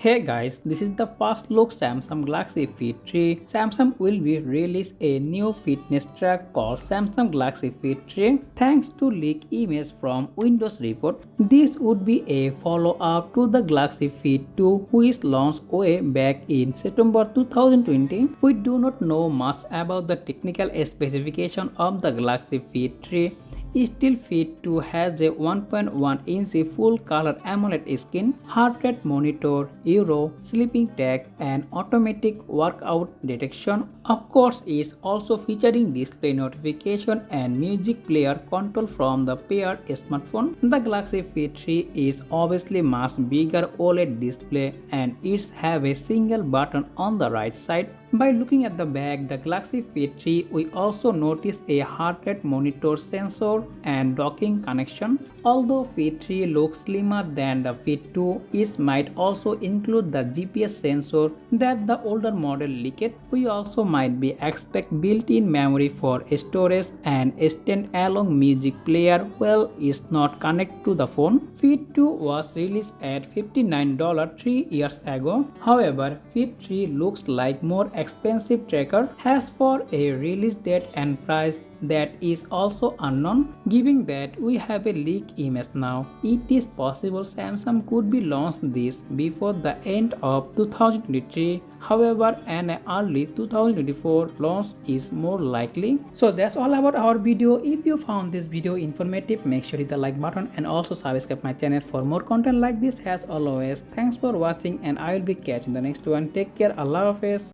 Hey guys, this is the first look Samsung Galaxy Fit 3. Samsung will be release a new fitness track called Samsung Galaxy Fit 3 thanks to leak image from Windows report. This would be a follow-up to the Galaxy Fit 2 which launched way back in September 2020. We do not know much about the technical specification of the Galaxy Fit 3. Still Fit 2 has a 1.1-inch full-color AMOLED screen, heart rate monitor, Euro, sleeping tag, and automatic workout detection. Of course, it's also featuring display notification and music player control from the paired smartphone. The Galaxy Fit 3 is obviously much bigger OLED display and it have a single button on the right side. By looking at the back, the Galaxy Fit 3, we also notice a heart rate monitor sensor and docking connection. Although Fit 3 looks slimmer than the Fit 2, it might also include the GPS sensor that the older model leaked. We also might be expect built-in memory for storage and stand-alone music player while it's not connected to the phone. Fit 2 was released at $59 3 years ago. However, Fit 3 looks like more expensive tracker has for a release date and price that is also unknown. Given that we have a leak image now, it is possible Samsung could be launched this before the end of 2023. However, an early 2024 launch is more likely. So that's all about our video. If you found this video informative, make sure to hit the like button and also subscribe my channel for more content like this. As always, thanks for watching and I will be catching the next one. Take care. Allah Hafiz.